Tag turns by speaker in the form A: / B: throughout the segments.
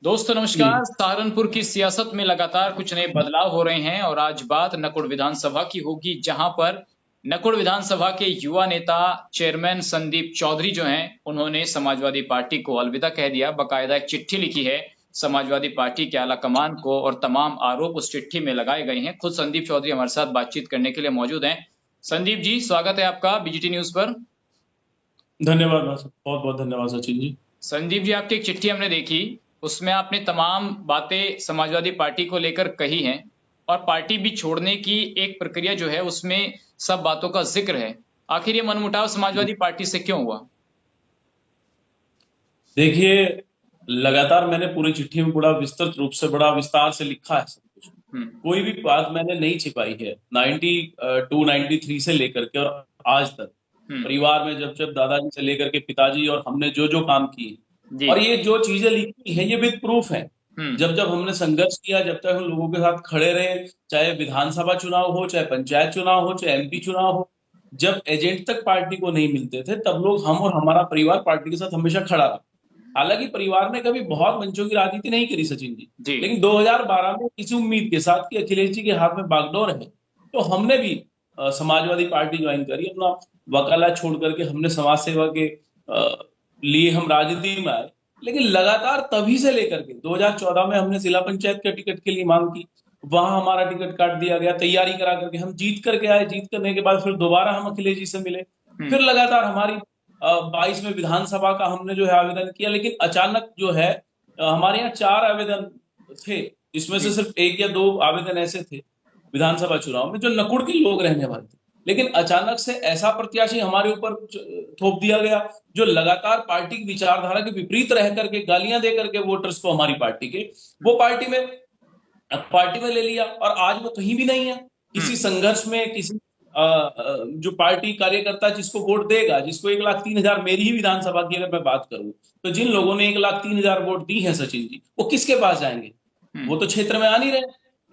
A: दोस्तों नमस्कार।
B: जी।
A: सहारनपुर की सियासत में लगातार कुछ नए बदलाव हो रहे हैं और आज बात नकुड़ विधानसभा की होगी, जहां पर नकुड़ विधानसभा के युवा नेता चेयरमैन संदीप चौधरी जो हैं, उन्होंने समाजवादी पार्टी को अलविदा कह दिया। बकायदा एक चिट्ठी लिखी है समाजवादी पार्टी के आला कमान को और तमाम आरोप उस चिट्ठी में लगाए गए हैं। खुद संदीप चौधरी हमारे साथ बातचीत करने के लिए मौजूद हैं। संदीप जी, स्वागत है आपका बीजीटी न्यूज पर।
B: धन्यवाद बहुत बहुत धन्यवाद सचिन जी।
A: संदीप जी, आपकी एक चिट्ठी हमने देखी। उसमें आपने तमाम बातें समाजवादी पार्टी को लेकर कही हैं और पार्टी भी छोड़ने की एक प्रक्रिया जो है उसमें सब बातों का जिक्र है। आखिर ये मनमुटाव समाजवादी पार्टी से क्यों हुआ?
B: देखिए, लगातार मैंने पूरी चिट्ठी में बड़ा विस्तृत रूप से बड़ा विस्तार से लिखा है सब कुछ।
A: हम्म।
B: कोई भी बात मैंने नहीं छिपाई है। 92 93 से लेकर के और आज तक
A: हम्म।
B: परिवार में जब जब दादाजी से लेकर के पिताजी और हमने जो जो काम किए
A: जी।
B: और ये जो चीजें लिखी है ये विद प्रूफ है।
A: हम्म।
B: जब जब हमने संघर्ष किया, जब तक हम लोगों के साथ खड़े रहे, चाहे विधानसभा चुनाव हो, चाहे पंचायत चुनाव हो, चाहे एमपी चुनाव हो, जब एजेंट तक पार्टी को नहीं मिलते थे तब लोग हम और हमारा परिवार पार्टी के साथ हमेशा खड़ा रहा। हालांकि परिवार ने कभी बहुत मंचों की राजनीति नहीं करी सचिन जी,
A: जी।
B: लेकिन 2012 में इसी उम्मीद के साथ कि अखिलेश जी के हाथ में बागडोर है, तो हमने भी समाजवादी पार्टी ज्वाइन करी। अपना वकालत छोड़ करके हमने समाज सेवा के लिए हम राजनीति में आए। लेकिन लगातार तभी से लेकर के 2014 में हमने जिला पंचायत के टिकट के लिए मांग की, वहां हमारा टिकट काट दिया गया। तैयारी करा करके हम जीत करके आए, जीत करने के बाद फिर दोबारा हम अखिलेश जी से मिले। फिर
A: हम्म।
B: लगातार हमारी 22 में विधानसभा का हमने जो है आवेदन किया, लेकिन अचानक जो है हमारे यहाँ 4 आवेदन थे, जिसमें से
A: जी।
B: सिर्फ 1 या 2 आवेदन ऐसे थे विधानसभा चुनाव में जो नकुड़ के लोग रहने वाले थे। लेकिन अचानक से ऐसा प्रत्याशी हमारे ऊपर थोप दिया गया जो लगातार पार्टी की विचारधारा के विपरीत रह करके गालियां दे करके वोटर्स को हमारी पार्टी के वो पार्टी में ले लिया, और आज वो कहीं भी नहीं है। किसी
A: हम्म।
B: संघर्ष में, किसी जो पार्टी कार्यकर्ता जिसको वोट देगा, जिसको 1,03,000, मेरी ही विधानसभा की अगर मैं बात करूं, तो जिन लोगों ने 1,03,000 वोट दी है सचिन जी, वो किसके पास जाएंगे? वो
A: हम्म।
B: तो क्षेत्र में आ नहीं रहे,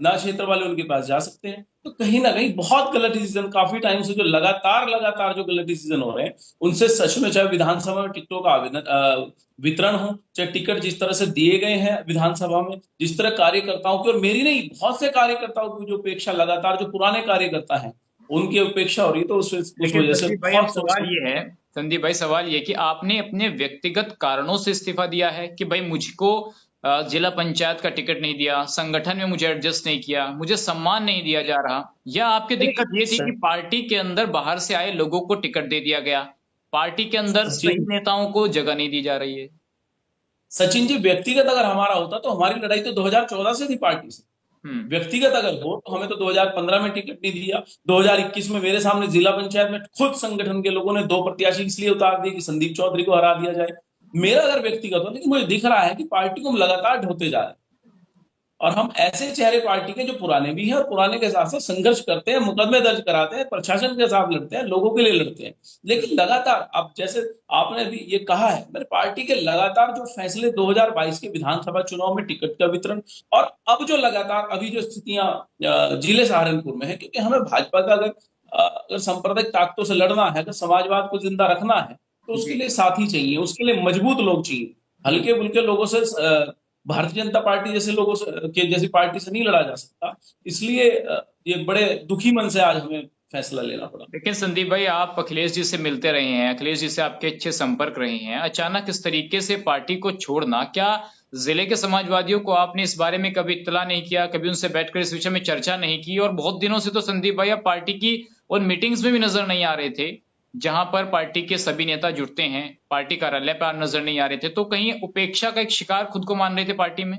B: ना क्षेत्र वाले उनके पास जा सकते हैं। तो कहीं ना कहीं बहुत गलत डिसीजन, काफी टाइम से जो लगातार लगातार जो गलत डिसीजन हो रहे हैं, उनसे सच में, चाहे विधानसभा में टिकटों का आवेदन वितरण हो, चाहे टिकट जिस तरह से दिए गए हैं विधानसभा में, जिस तरह कार्यकर्ताओं की, और मेरी नहीं, बहुत से कार्यकर्ताओं की जो उपेक्षा लगातार, जो पुराने कार्यकर्ता हैं उनकी उपेक्षा हो रही है, तो उस
A: देखिए
B: वजह से
A: संदीप भाई, अब
B: बहुत सोच
A: सवाल
B: समझ।
A: ये है, संदीप भाई सवाल ये कि आपने अपने व्यक्तिगत कारणों से इस्तीफा दिया है कि भाई मुझको जिला पंचायत का टिकट नहीं दिया, संगठन में मुझे एडजस्ट नहीं किया, मुझे सम्मान नहीं दिया जा रहा, या आपकी दिक्कत ये थी कि पार्टी के अंदर बाहर से आए लोगों को टिकट दे दिया गया, पार्टी के अंदर सही
B: सचिन
A: नेताओं को जगह नहीं दी जा रही है?
B: सचिन जी, व्यक्तिगत अगर हमारा होता तो हमारी लड़ाई तो 2014 से थी पार्टी से।
A: हम्म।
B: व्यक्तिगत अगर हो तो हमें तो 2015 में टिकट नहीं दिया। 2021 में मेरे सामने जिला पंचायत में खुद संगठन के लोगों ने 2 प्रत्याशी इसलिए उतार दिए कि संदीप चौधरी को हरा दिया जाए। मेरा अगर व्यक्तिगत हो, लेकिन मुझे दिख रहा है कि पार्टी को हम लगातार ढोते जा रहे हैं, और हम ऐसे चेहरे पार्टी के जो पुराने भी हैं और पुराने के साथ साथ संघर्ष करते हैं, मुकदमे दर्ज कराते हैं, प्रशासन के साथ लड़ते हैं, लोगों के लिए लड़ते हैं। लेकिन लगातार, अब जैसे आपने भी ये कहा है, मेरे पार्टी के लगातार जो फैसले 2022 के विधानसभा चुनाव में टिकट का वितरण, और अब जो लगातार अभी जो स्थितियां जिले सहारनपुर में है, क्योंकि हमें भाजपा का अगर सांप्रदायिक ताकतों से लड़ना है, अगर समाजवाद को जिंदा रखना है, तो उसके
A: जी।
B: लिए साथी चाहिए, उसके लिए मजबूत लोग चाहिए।
A: हम्म।
B: हल्के फुल्के लोगों से भारतीय जनता पार्टी जैसे लोगों से के जैसी पार्टी से नहीं लड़ा जा सकता। इसलिए ये बड़े दुखी मन से आज हमें फैसला लेना पड़ा।
A: लेकिन संदीप भाई, आप अखिलेश जी से मिलते रहे हैं, अखिलेश जी से आपके अच्छे संपर्क रहे हैं, अचानक इस तरीके से पार्टी को छोड़ना, क्या जिले के समाजवादियों को आपने इस बारे में कभी इत्तला नहीं किया, कभी उनसे बैठकर इस विषय में चर्चा नहीं की? और बहुत दिनों से तो संदीप भाई आप पार्टी की उन मीटिंग्स में भी नजर नहीं आ रहे थे जहां पर पार्टी के सभी नेता जुटते हैं, पार्टी कार्यालय पर आप नजर नहीं आ रहे थे, तो कहीं उपेक्षा का एक शिकार खुद को मान रहे थे पार्टी में?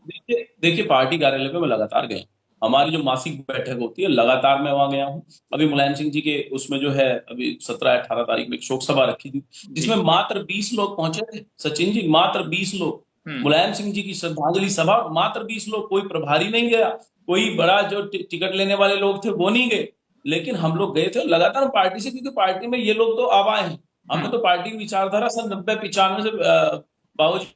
B: देखिए देखिए, पार्टी कार्यालय पे मैं लगातार गया। हमारी जो मासिक बैठक होती है, लगातार मैं वहां गया हूँ। अभी मुलायम सिंह जी के उसमें जो है, अभी 17 18 तारीख में एक शोक सभा रखी थी,
A: जी।
B: जिसमें मात्र 20 लोग पहुंचे थे सचिन जी, मात्र 20 लोग।
A: हम्म।
B: मुलायम सिंह जी की श्रद्धांजलि सभा, मात्र 20 लोग, कोई प्रभारी नहीं गया, कोई बड़ा जो टिकट लेने वाले लोग थे वो नहीं गए। लेकिन हम लोग गए थे, और लगातार हम पार्टी से, क्योंकि पार्टी में ये लोग तो आवाए हैं। हमने
A: हम्म।
B: तो पार्टी की विचारधारा सन 90 95 से बावजूद,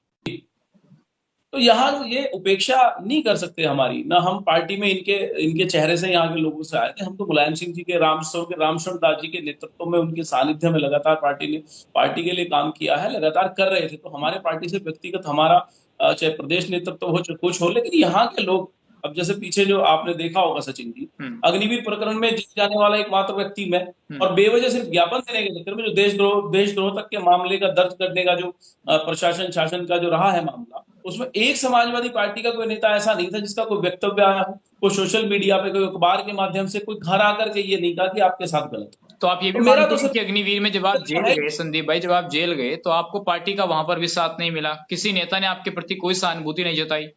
B: तो यहाँ ये उपेक्षा नहीं कर सकते हमारी ना। हम पार्टी में इनके इनके चेहरे से यहाँ के लोगों से आए थे। हम तो मुलायम सिंह जी के, रामशरण दास जी के नेतृत्व में, उनके सानिध्य में लगातार पार्टी ने पार्टी के लिए काम किया है, लगातार कर रहे थे। तो हमारे पार्टी से व्यक्तिगत हमारा चाहे प्रदेश नेतृत्व हो, चाहे कुछ हो, लेकिन यहाँ के लोग, अब जैसे पीछे जो आपने देखा होगा सचिन जी, अग्निवीर प्रकरण में जीत जाने वाला एकमात्र व्यक्ति मैं, और बेवजह सिर्फ ज्ञापन देने के चक्कर में जो देशद्रोह तक के मामले का दर्ज करने का जो प्रशासन शासन का जो रहा है मामला, उसमें एक समाजवादी पार्टी का कोई नेता ऐसा नहीं था जिसका कोई वक्तव्य आया हो, कोई सोशल मीडिया पे, कोई अखबार के माध्यम से, कोई घर आकर के ये नहीं कहा कि आपके साथ गलत है।
A: तो आप ये
B: तो
A: भी
B: मेरा
A: मानते
B: तो
A: हैं
B: सिर्फ
A: कि अग्निवीर में जब आप जेल गए संदीप भाई, जब आप जेल गए तो आपको पार्टी का वहां पर भी साथ नहीं मिला, किसी नेता ने आपके प्रति कोई सहानुभूति नहीं जताई?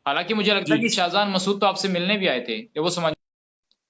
A: हालांकि मुझे लगता है
B: जी
A: कि शाहजहान मसूद तो आपसे मिलने भी आए थे, ये वो समझ।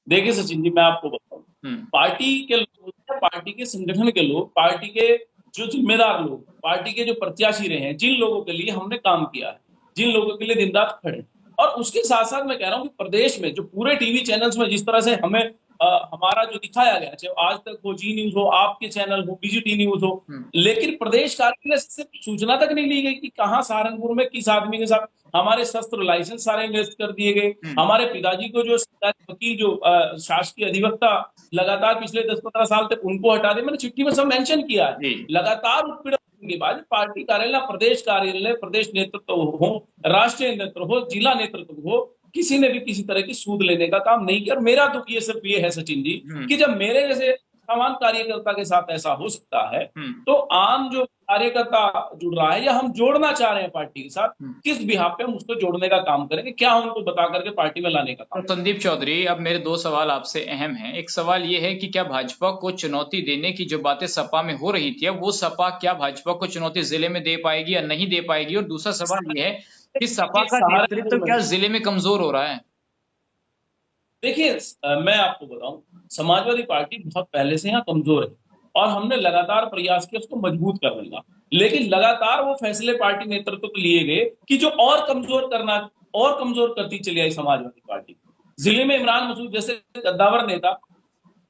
B: देखिए सचिन जी, मैं आपको बताऊं, पार्टी के लोग, पार्टी के संगठन के लोग, पार्टी के जो जिम्मेदार लोग, पार्टी के जो प्रत्याशी रहे हैं, जिन लोगों के लिए हमने काम किया है, जिन लोगों के लिए दिन रात खड़े, और उसके साथ साथ मैं कह रहा हूं कि प्रदेश में जो पूरे टीवी चैनल्स में जिस तरह से हमें हमारा जो दिखाया गया, चाहे आज तक हो, जी न्यूज हो, आपके चैनल हो, बीजीटी न्यूज हो, लेकिन प्रदेश कार्यालय से सूचना तक नहीं ली गई कि कहाँ सहारनपुर में किस आदमी के साथ हमारे शस्त्र लाइसेंस सारे निरस्त कर दिए गए, हमारे पिताजी को जो वकील, जो शासकीय अधिवक्ता लगातार पिछले 10-15 साल तक, उनको हटा दिया। मैंने चिट्ठी में सब मेंशन किया है। लगातार उत्पीड़न के बाद पार्टी कार्यालय, प्रदेश कार्यालय, प्रदेश नेतृत्व हो, राष्ट्रीय नेतृत्व हो, जिला नेतृत्व हो, किसी ने भी किसी तरह की सूद लेने का काम नहीं किया। और मेरा दुख ये सिर्फ ये है सचिन जी कि जब मेरे जैसे सामान्य कार्यकर्ता के साथ ऐसा हो सकता है, तो आम जो कार्यकर्ता जुड़ रहा है या हम जोड़ना चाह रहे हैं पार्टी के साथ, किस बिहाफ पे हम उसको जोड़ने का काम करेंगे, क्या उनको बता करके पार्टी में लाने का काम।
A: तो संदीप चौधरी, अब मेरे दो सवाल आपसे अहम हैं। एक सवाल ये है कि क्या भाजपा को चुनौती देने की जो बातें सपा में हो रही थी, अब वो सपा क्या भाजपा को चुनौती जिले में दे पाएगी या नहीं दे पाएगी? और दूसरा सवाल ये है कि सपा का नेतृत्व क्या जिले में कमजोर हो रहा है?
B: देखिए, मैं आपको बताऊं, समाजवादी पार्टी बहुत पहले से यहाँ कमजोर है और हमने लगातार प्रयास किया उसको मजबूत करने का, लेकिन लगातार वो फैसले पार्टी नेतृत्व को लिए गए कि जो और कमजोर करती चली आई समाजवादी पार्टी। जिले में इमरान मसूद जैसे कद्दावर नेता,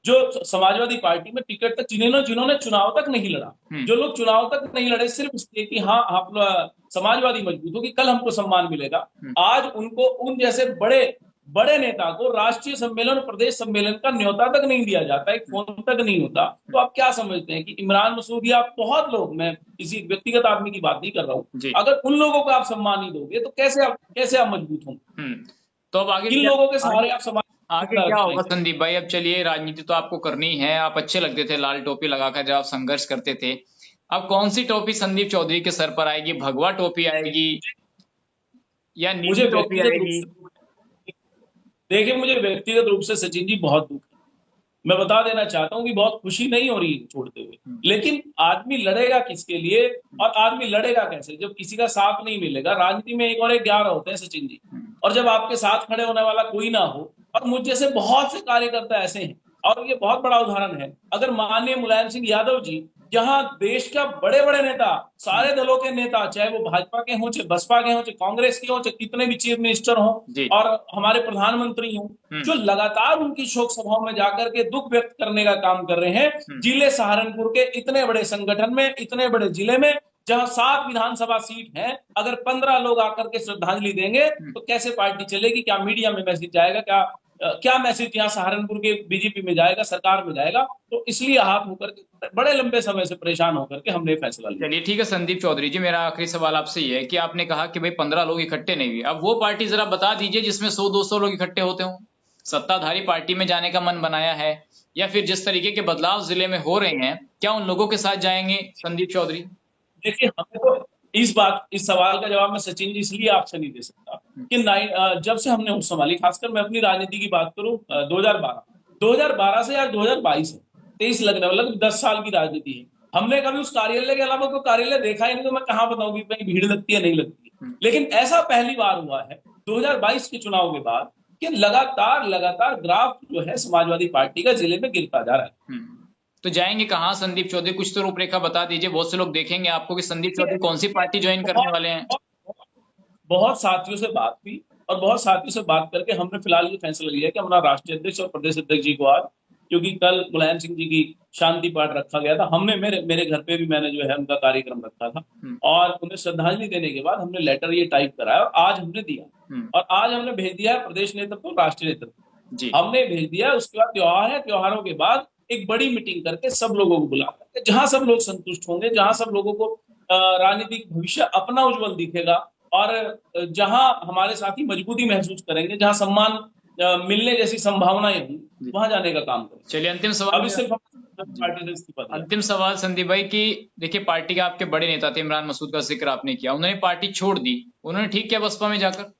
B: जो समाजवादी पार्टी में टिकट तक, जिन्होंने चुनाव तक नहीं लड़ा, जो लोग चुनाव तक नहीं लड़े सिर्फ इसलिए कि हाँ आप समाजवादी मजबूत होगी, कल हमको सम्मान मिलेगा, आज उनको उन जैसे बड़े बड़े नेता को राष्ट्रीय सम्मेलन, प्रदेश सम्मेलन का न्योता तक नहीं दिया जाता, एक फोन तक नहीं होता। तो आप क्या समझते हैं कि इमरान मसूद या बहुत लोग, मैं किसी व्यक्तिगत आदमी की बात नहीं कर रहा हूँ, अगर उन लोगों को आप सम्मान नहीं दोगे तो कैसे आप मजबूत होंगे?
A: तो अब आगे
B: किन लोगों के सहारे आप सम्मान,
A: आगे क्या होगा संदीप भाई? अब चलिए, राजनीति तो आपको करनी है, आप अच्छे लगते थे लाल टोपी लगाकर जब आप संघर्ष करते थे। अब कौन सी टोपी संदीप चौधरी के सर पर आएगी? भगवा टोपी आएगी या नीली टोपी आएगी?
B: देखिए, मुझे व्यक्तिगत रूप से सचिन जी बहुत दुख है। मैं बता देना चाहता हूं कि बहुत खुशी नहीं हो रही है छोड़ते हुए, लेकिन आदमी लड़ेगा किसके लिए और आदमी लड़ेगा कैसे जब किसी का साथ नहीं मिलेगा? राजनीति में एक और एक 11 होते हैं सचिन जी, और जब आपके साथ खड़े होने वाला कोई ना हो, और मुझ जैसे बहुत से कार्यकर्ता ऐसे हैं, और ये बहुत बड़ा उदाहरण है, अगर माननीय मुलायम सिंह यादव जी, जहां देश का बड़े बड़े नेता, सारे दलों के नेता, चाहे वो भाजपा के हों, चाहे बसपा के हों, चाहे कांग्रेस के हों, चाहे कितने भी चीफ मिनिस्टर हों और हमारे प्रधानमंत्री हों, जो लगातार उनकी शोक सभाओं में जाकर के दुख व्यक्त करने का काम कर रहे हैं, जिले सहारनपुर के इतने बड़े संगठन में, इतने बड़े जिले में, जहां 7 विधानसभा सीट है, अगर 15 लोग आकर के श्रद्धांजलि देंगे तो कैसे पार्टी चलेगी? क्या मीडिया में मैसेज जाएगा? क्या मैसेज यहाँ सहारनपुर के बीजेपी में जाएगा, सरकार में जाएगा? तो इसलिए हाथ होकर के बड़े लंबे समय से परेशान होकर के हमने फैसला लिया।
A: चलिए ठीक है संदीप चौधरी जी, मेरा आखिरी सवाल आपसे ये है कि आपने कहा कि भाई 15 लोग इकट्ठे नहीं हुए, अब वो पार्टी जरा बता दीजिए जिसमें 100-200 लोग इकट्ठे होते हों। सत्ताधारी पार्टी में जाने का मन बनाया है, या फिर जिस तरीके के बदलाव जिले में हो रहे हैं, क्या उन लोगों के साथ जाएंगे संदीप चौधरी?
B: देखिए, हमें तो इस सवाल का जवाब मैं सचिन जी इसलिए आपसे नहीं दे सकता कि जब से हमने होश संभाली, खासकर मैं अपनी राजनीति की बात करूं, 2012 से आज 2022 है, 23 लगने वाला, 10 साल की राजनीति है। हमने कभी उस कार्यालय के अलावा कोई कार्यालय देखा ही नहीं, तो मैं कहां बताऊं कि कहीं भीड़ लगती है नहीं लगती है। लेकिन ऐसा पहली बार हुआ है 2022 के चुनाव के बाद कि लगातार ग्राफ जो है समाजवादी पार्टी का जिले में गिरता जा रहा है।
A: तो जाएंगे कहाँ संदीप चौधरी? कुछ तो रूपरेखा बता दीजिए, बहुत से लोग देखेंगे आपको कि संदीप चौधरी कौन सी पार्टी ज्वाइन करने वाले हैं।
B: बहुत साथियों से बात हुई और बहुत साथियों से बात करके हमने फिलहाल ये फैसला लिया कि हमारा राष्ट्रीय अध्यक्ष और प्रदेश अध्यक्ष जी को आज, क्योंकि कल मुलायम सिंह जी की शांति पाठ रखा गया था, हमने मेरे घर पे भी मैंने जो है उनका कार्यक्रम रखा था, और उन्हें श्रद्धांजलि देने के बाद हमने लेटर ये टाइप कराया और आज हमने दिया, और आज हमने भेज दिया है प्रदेश नेतृत्व, राष्ट्रीय नेतृत्व हमने भेज दिया। उसके बाद त्योहार है, त्योहारों के बाद एक बड़ी मीटिंग करके सब लोगों को बुला करके, जहां सब लोग संतुष्ट होंगे, जहां सब लोगों को राजनीतिक भविष्य अपना उज्जवल दिखेगा और जहां हमारे साथी मजबूती महसूस करेंगे, जहां सम्मान मिलने जैसी संभावनाएं होंगी, वहां जाने का काम करेंगे।
A: चलिए अंतिम सवाल
B: अभी सिर्फ पार्टी से इस्तीफा दिया।
A: अंतिम सवाल संदीप भाई की देखिए, पार्टी के आपके बड़े नेता थे, इमरान मसूद का जिक्र आपने किया, उन्होंने पार्टी छोड़ दी, उन्होंने ठीक किया बसपा में जाकर?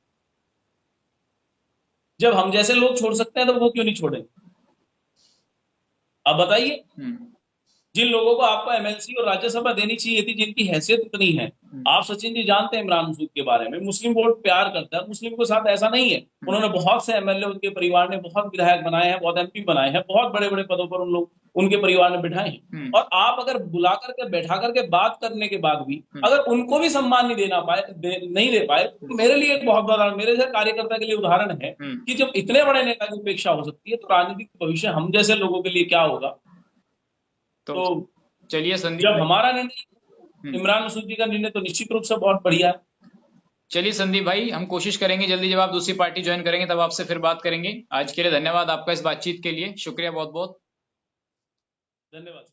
B: जब हम जैसे लोग छोड़ सकते हैं तो वो क्यों नहीं छोड़ेंगे? अब बताइए, जिन लोगों को आपको एमएलसी और राज्यसभा देनी चाहिए थी, जिनकी हैसियत इतनी है, आप सचिन जी जानते हैं इमरान मसूद के बारे में, मुस्लिम वोट प्यार करता है, मुस्लिम के साथ ऐसा नहीं है। उन्होंने बहुत से एमएलए, उनके परिवार ने बहुत विधायक बनाए हैं, बहुत एमपी बनाए हैं, बहुत बड़े बड़े पदों पर उन लोग उनके परिवार ने बिठाए हैं। और आप अगर बुला करके बैठा करके बात करने के बाद भी अगर उनको भी सम्मान नहीं नहीं दे पाए, तो मेरे लिए एक बहुत बड़ा, मेरे जैसे कार्यकर्ता के लिए उदाहरण है कि जब इतने बड़े नेता की उपेक्षा हो सकती है, तो राजनीतिक भविष्य हम जैसे लोगों के लिए क्या होगा। तो
A: चलिए संदीप,
B: जब हमारा निर्णय, इमरान मसूद जी का निर्णय तो निश्चित रूप से बहुत बढ़िया है।
A: चलिए संदीप भाई, हम कोशिश करेंगे जल्दी, जब आप दूसरी पार्टी ज्वाइन करेंगे तब आपसे फिर बात करेंगे। आज के लिए धन्यवाद आपका इस बातचीत के लिए, शुक्रिया बहुत बहुत।
B: धन्यवाद।